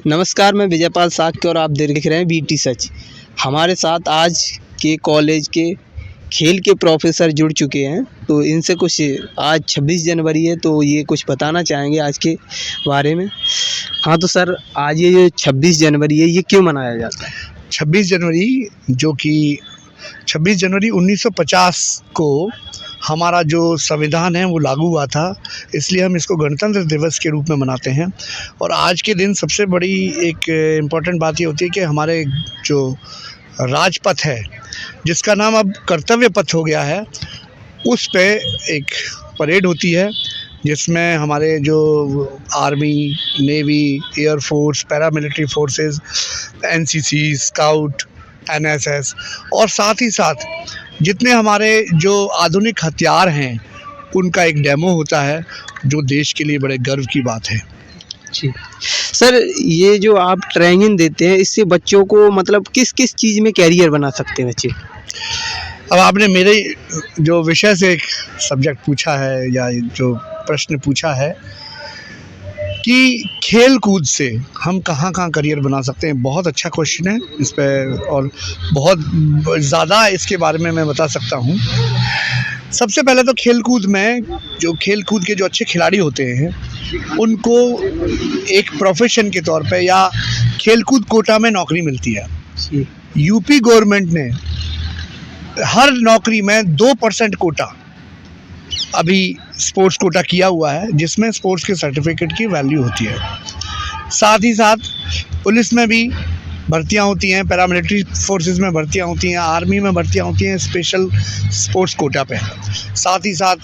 नमस्कार, मैं विजयपाल साक्य और आप देख रहे हैं वीटी सच। हमारे साथ आज के कॉलेज के खेल के प्रोफेसर जुड़ चुके हैं, तो इनसे कुछ आज 26 जनवरी है तो ये कुछ बताना चाहेंगे आज के बारे में। हाँ तो सर, आज ये जो 26 जनवरी है ये क्यों मनाया जाता है? 26 जनवरी जो कि 26 जनवरी 1950 को हमारा जो संविधान है वो लागू हुआ था, इसलिए हम इसको गणतंत्र दिवस के रूप में मनाते हैं। और आज के दिन सबसे बड़ी एक इम्पॉर्टेंट बात ये होती है कि हमारे जो राजपथ है, जिसका नाम अब कर्तव्य पथ हो गया है, उस पे एक परेड होती है जिसमें हमारे जो army, navy, air force, paramilitary forces, NCC, scout, NSS और साथ ही साथ जितने हमारे जो आधुनिक हथियार हैं उनका एक डेमो होता है, जो देश के लिए बड़े गर्व की बात है। जी सर, ये जो आप ट्रेनिंग देते हैं इससे बच्चों को मतलब किस किस चीज़ में कैरियर बना सकते हैं बच्चे? अब आपने मेरे जो विषय से एक सब्जेक्ट पूछा है या जो प्रश्न पूछा है कि खेल कूद से हम कहाँ कहाँ करियर बना सकते हैं, बहुत अच्छा क्वेश्चन है इस पर और बहुत ज़्यादा इसके बारे में मैं बता सकता हूँ। सबसे पहले तो खेल कूद में जो खेल कूद के जो अच्छे खिलाड़ी होते हैं उनको एक प्रोफेशन के तौर पे या खेल कूद कोटा में नौकरी मिलती है। यूपी गवर्नमेंट ने हर नौकरी में 2% कोटा अभी स्पोर्ट्स कोटा किया हुआ है, जिसमें स्पोर्ट्स के सर्टिफिकेट की वैल्यू होती है। साथ ही साथ पुलिस में भी भर्तियां होती हैं, पैरामिलिट्री फोर्सेस में भर्तियां होती हैं, आर्मी में भर्तियां होती हैं स्पेशल स्पोर्ट्स कोटा पे। साथ ही साथ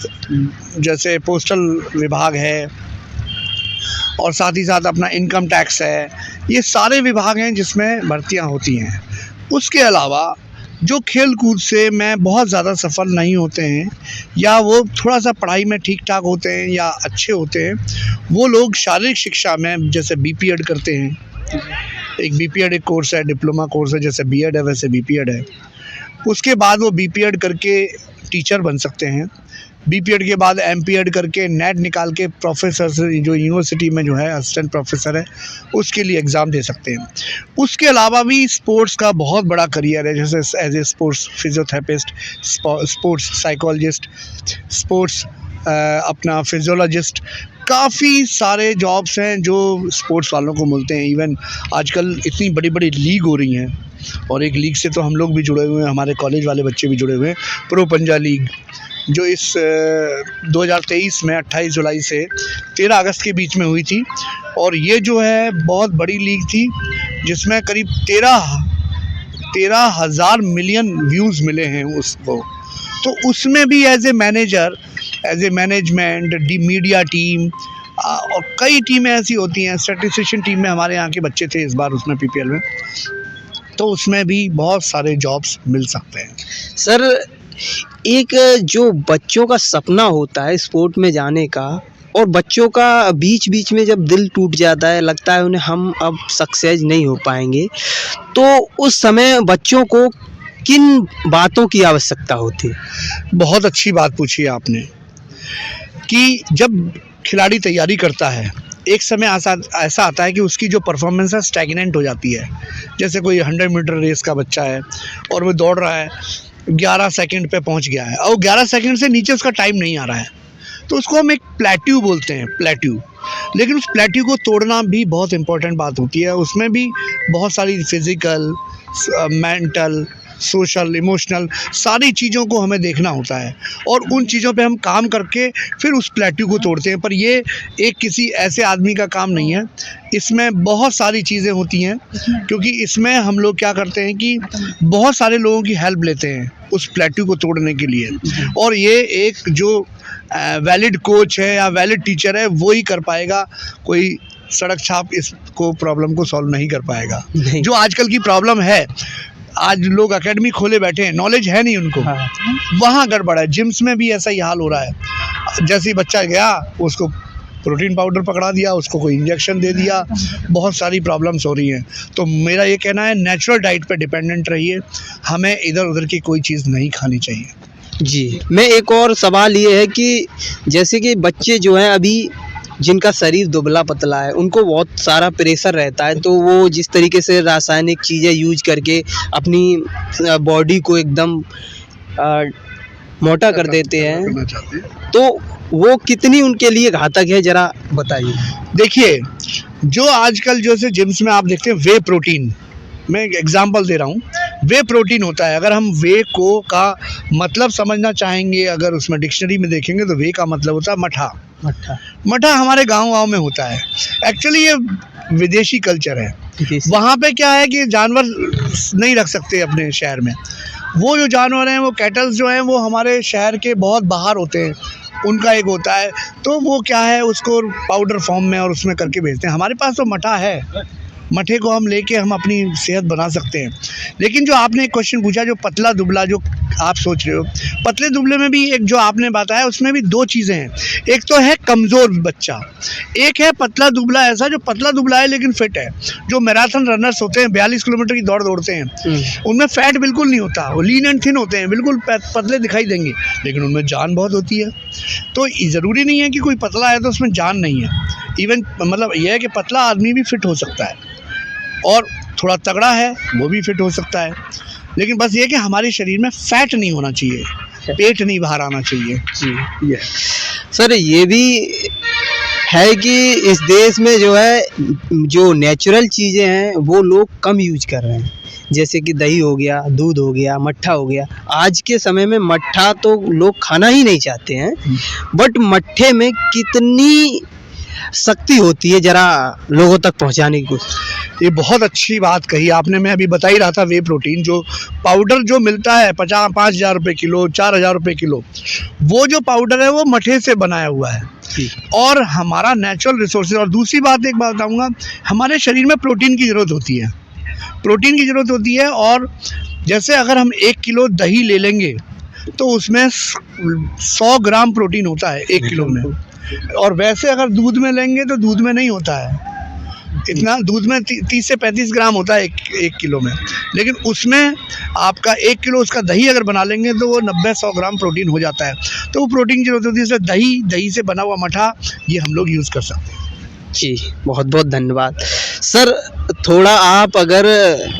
जैसे पोस्टल विभाग है और साथ ही साथ अपना इनकम टैक्स है, ये सारे विभाग हैं जिसमें भर्तियां होती हैं। उसके अलावा जो खेल कूद से मैं बहुत ज़्यादा सफल नहीं होते हैं या वो थोड़ा सा पढ़ाई में ठीक ठाक होते हैं या अच्छे होते हैं, वो लोग शारीरिक शिक्षा में जैसे बीपीएड करते हैं। एक बीपीएड एक कोर्स है, डिप्लोमा कोर्स है, जैसे बीएड है वैसे बीपीएड है। उसके बाद वो बीपीएड करके टीचर बन सकते हैं। बीपीएड के बाद एमपीएड करके नेट निकाल के प्रोफेसर जो यूनिवर्सिटी में जो है असिस्टेंट प्रोफेसर है उसके लिए एग्ज़ाम दे सकते हैं। उसके अलावा भी स्पोर्ट्स का बहुत बड़ा करियर है, जैसे as a sports physiotherapist, sports psychologist, sports अपना फिजियोलॉजिस्ट, काफ़ी सारे जॉब्स हैं जो स्पोर्ट्स वालों को मिलते हैं। इवन आजकल इतनी बड़ी बड़ी लीग हो रही हैं और एक लीग से तो हम लोग भी जुड़े हुए हैं, हमारे कॉलेज वाले बच्चे भी जुड़े हुए हैं, प्रो पंजा लीग, जो इस 2023 में 28 जुलाई से 13 अगस्त के बीच में हुई थी। और ये जो है बहुत बड़ी लीग थी जिसमें करीब 13,000 मिलियन व्यूज़ मिले हैं उसको। तो उसमें भी as a manager, as a management, media team और कई टीमें ऐसी होती हैं। स्टैटिस्टिशियन टीम में हमारे यहाँ के बच्चे थे इस बार उसमें पीपीएल में, तो उसमें भी बहुत सारे जॉब्स मिल सकते हैं। सर, एक जो बच्चों का सपना होता है स्पोर्ट में जाने का और बच्चों का बीच बीच में जब दिल टूट जाता है, लगता है उन्हें हम अब सक्सेस नहीं हो पाएंगे, तो उस समय बच्चों को किन बातों की आवश्यकता होती है? बहुत अच्छी बात पूछी आपने कि जब खिलाड़ी तैयारी करता है, एक समय ऐसा आता है कि उसकी जो परफॉर्मेंस है स्टैग्नेंट हो जाती है। जैसे कोई 100 मीटर रेस का बच्चा है और वो दौड़ रहा है, 11 सेकंड पे पहुंच गया है और 11 सेकंड से नीचे उसका टाइम नहीं आ रहा है, तो उसको हम एक प्लेट्यू बोलते हैं, प्लेट्यू। लेकिन उस प्लेट्यू को तोड़ना भी बहुत इंपॉर्टेंट बात होती है। उसमें भी बहुत सारी फिज़िकल, मेंटल, सोशल, इमोशनल सारी चीज़ों को हमें देखना होता है और उन चीज़ों पे हम काम करके फिर उस प्लेट्यू को तोड़ते हैं। पर ये एक किसी ऐसे आदमी का काम नहीं है, इसमें बहुत सारी चीज़ें होती हैं, क्योंकि इसमें हम लोग क्या करते हैं कि बहुत सारे लोगों की हेल्प लेते हैं उस प्लेट्यू को तोड़ने के लिए। और ये एक जो वैलिड कोच है या वैलिड टीचर है वो ही कर पाएगा, कोई सड़क छाप इसको प्रॉब्लम को सॉल्व नहीं कर पाएगा। जो आजकल की प्रॉब्लम है, आज लोग एकेडमी खोले बैठे हैं, नॉलेज है नहीं उनको, वहाँ गड़बड़ है। जिम्स में भी ऐसा ही हाल हो रहा है। जैसे ही बच्चा गया उसको प्रोटीन पाउडर पकड़ा दिया, उसको कोई इंजेक्शन दे दिया, बहुत सारी प्रॉब्लम्स हो रही हैं। तो मेरा ये कहना है नेचुरल डाइट पे डिपेंडेंट रहिए, हमें इधर उधर की कोई चीज़ नहीं खानी चाहिए। जी, मैं एक और सवाल ये है कि जैसे कि बच्चे जो हैं अभी जिनका शरीर दुबला पतला है, उनको बहुत सारा प्रेशर रहता है, तो वो जिस तरीके से रासायनिक चीज़ें यूज करके अपनी बॉडी को एकदम मोटा कर देते हैं, करना चाहते हैं। तो वो कितनी उनके लिए घातक है, ज़रा बताइए। देखिए, जो आजकल जो से जिम्स में आप देखते हैं वे प्रोटीन, मैं एक एग्जांपल दे रहा हूँ, वे प्रोटीन होता है। अगर हम वे को का मतलब समझना चाहेंगे, अगर उसमें डिक्शनरी में देखेंगे तो वे का मतलब होता है मठा। मट्ठा। मठा हमारे गाँव में होता है। एक्चुअली ये विदेशी कल्चर है। वहाँ पे क्या है कि जानवर नहीं रख सकते अपने शहर में। वो जो जानवर हैं, वो कैटल्स जो हैं, वो हमारे शहर के बहुत बाहर होते हैं, उनका एक होता है, तो वो क्या है उसको पाउडर फॉर्म में और उसमें करके बेचते हैं। हमारे पास तो मठा है, मठे को हम लेके हम अपनी सेहत बना सकते हैं। लेकिन जो आपने एक क्वेश्चन पूछा, जो पतला दुबला जो आप सोच रहे हो, पतले दुबले में भी एक जो आपने बताया उसमें भी दो चीज़ें हैं। एक तो है कमज़ोर बच्चा, एक है पतला दुबला ऐसा जो पतला दुबला है लेकिन फिट है। जो मैराथन रनर्स होते हैं, 42 किलोमीटर की दौड़ दौड़ते हैं, उनमें फैट बिल्कुल नहीं होता, वो लीन एंड थिन होते हैं, बिल्कुल पतले दिखाई देंगे, लेकिन उनमें जान बहुत होती है। तो ज़रूरी नहीं है कि कोई पतला है तो उसमें जान नहीं है। इवन मतलब यह है कि पतला आदमी भी फिट हो सकता है और थोड़ा तगड़ा है वो भी फिट हो सकता है। लेकिन बस ये कि हमारे शरीर में फैट नहीं होना चाहिए, पेट नहीं बाहर आना चाहिए। जी, सर ये भी है कि इस देश में जो है, जो नेचुरल चीज़ें हैं वो लोग कम यूज कर रहे हैं, जैसे कि दही हो गया, दूध हो गया, मट्ठा हो गया। आज के समय में मट्ठा तो लोग खाना ही नहीं चाहते हैं, बट मट्ठे में कितनी शक्ति होती है, ज़रा लोगों तक पहुंचाने की कोशिश। ये बहुत अच्छी बात कही आपने। मैं अभी बता ही रहा था, वे प्रोटीन जो पाउडर जो मिलता है 5,000 रुपये किलो, 4,000 रुपये किलो, वो जो पाउडर है वो मठे से बनाया हुआ है और हमारा नेचुरल रिसोर्सेज। और दूसरी बात एक बात बताऊँगा, हमारे शरीर में प्रोटीन की ज़रूरत होती है, प्रोटीन की ज़रूरत होती है। और जैसे अगर हम 1 किलो दही ले लेंगे तो उसमें 100 ग्राम प्रोटीन होता है 1 किलो में, और वैसे अगर दूध में लेंगे तो दूध में नहीं होता है इतना, दूध में 30 से 35 ग्राम होता है एक किलो में। लेकिन उसमें आपका 1 किलो उसका दही अगर बना लेंगे तो वो 90-100 ग्राम प्रोटीन हो जाता है। तो वो प्रोटीन की जरूरत होती है, इसलिए दही से बना हुआ मठा ये हम लोग यूज़ कर सकते हैं। जी, बहुत बहुत धन्यवाद सर। थोड़ा आप अगर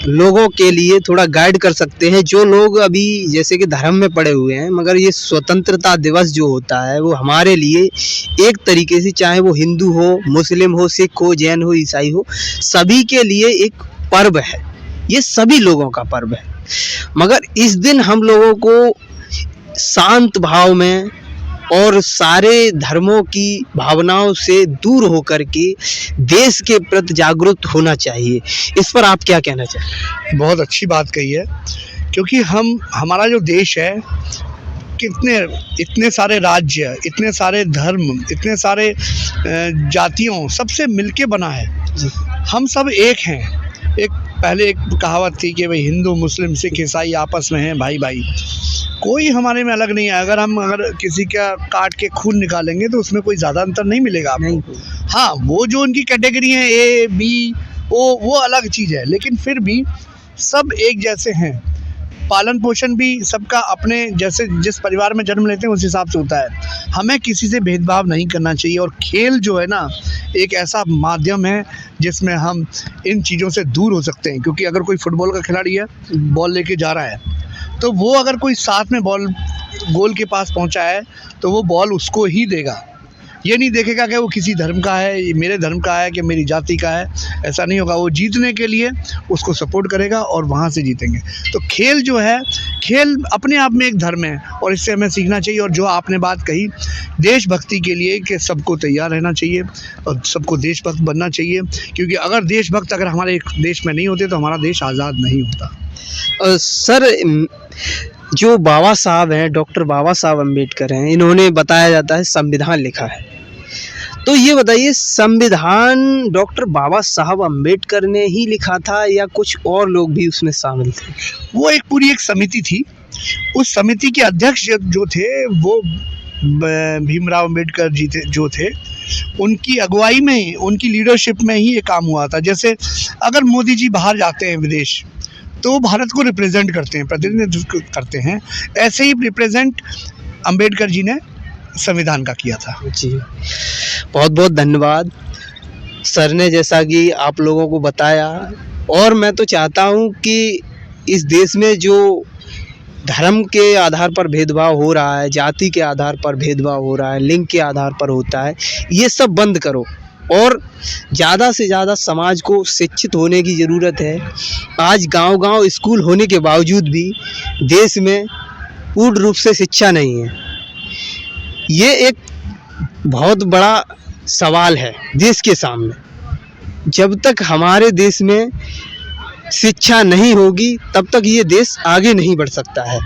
लोगों के लिए थोड़ा गाइड कर सकते हैं, जो लोग अभी जैसे कि धर्म में पड़े हुए हैं, मगर ये स्वतंत्रता दिवस जो होता है वो हमारे लिए एक तरीके से, चाहे वो हिंदू हो, मुस्लिम हो, सिख हो, जैन हो, ईसाई हो, सभी के लिए एक पर्व है, ये सभी लोगों का पर्व है। मगर इस दिन हम लोगों को शांत भाव में और सारे धर्मों की भावनाओं से दूर होकर के देश के प्रति जागरूक होना चाहिए। इस पर आप क्या कहना चाहेंगे? बहुत अच्छी बात कही है, क्योंकि हमारा जो देश है, इतने सारे राज्य, इतने सारे धर्म, इतने सारे जातियों सबसे मिलके बना है। हम सब एक हैं। पहले एक कहावत थी कि भाई हिंदू, मुस्लिम, सिख, ईसाई आपस में हैं भाई भाई, कोई हमारे में अलग नहीं है। अगर किसी का काट के खून निकालेंगे तो उसमें कोई ज़्यादा अंतर नहीं मिलेगा आपको। हाँ, वो जो उनकी कैटेगरी है A, B, O, वो अलग चीज़ है, लेकिन फिर भी सब एक जैसे हैं। पालन पोषण भी सबका अपने जैसे जिस परिवार में जन्म लेते हैं उस हिसाब से होता है। हमें किसी से भेदभाव नहीं करना चाहिए। और खेल जो है ना, एक ऐसा माध्यम है जिसमें हम इन चीज़ों से दूर हो सकते हैं। क्योंकि अगर कोई फुटबॉल का खिलाड़ी है, बॉल लेके जा रहा है, तो वो अगर कोई साथ में बॉल गोल के पास पहुंचा है तो वो बॉल उसको ही देगा। ये नहीं देखेगा कि वो किसी धर्म का है, मेरे धर्म का है कि मेरी जाति का है, ऐसा नहीं होगा। वो जीतने के लिए उसको सपोर्ट करेगा और वहाँ से जीतेंगे। तो खेल जो है, खेल अपने आप में एक धर्म है और इससे हमें सीखना चाहिए। और जो आपने बात कही देशभक्ति के लिए, कि सबको तैयार रहना चाहिए और सबको देशभक्त बनना चाहिए, क्योंकि अगर देशभक्त अगर हमारे देश में नहीं होते तो हमारा देश आज़ाद नहीं होता। सर, जो बाबा साहब हैं, डॉक्टर बाबा साहब अम्बेडकर हैं, इन्होंने बताया जाता है संविधान लिखा है। तो ये बताइए, संविधान डॉक्टर बाबा साहब अम्बेडकर ने ही लिखा था या कुछ और लोग भी उसमें शामिल थे? वो एक पूरी एक समिति थी। उस समिति के अध्यक्ष जो थे वो भीमराव अम्बेडकर जी जो थे, उनकी अगुवाई में, उनकी लीडरशिप में ही ये काम हुआ था। जैसे अगर मोदी जी बाहर जाते हैं विदेश, तो भारत को रिप्रेजेंट करते हैं, प्रतिनिधित्व करते हैं। ऐसे ही रिप्रेजेंट अम्बेडकर जी ने संविधान का किया था। जी, बहुत बहुत धन्यवाद सर ने, जैसा कि आप लोगों को बताया। और मैं तो चाहता हूँ कि इस देश में जो धर्म के आधार पर भेदभाव हो रहा है, जाति के आधार पर भेदभाव हो रहा है, लिंग के आधार पर होता है, ये सब बंद करो और ज़्यादा से ज़्यादा समाज को शिक्षित होने की ज़रूरत है। आज गांव-गांव स्कूल होने के बावजूद भी देश में पूर्ण रूप से शिक्षा नहीं है। ये एक बहुत बड़ा सवाल है देश के सामने। जब तक हमारे देश में शिक्षा नहीं होगी तब तक ये देश आगे नहीं बढ़ सकता है।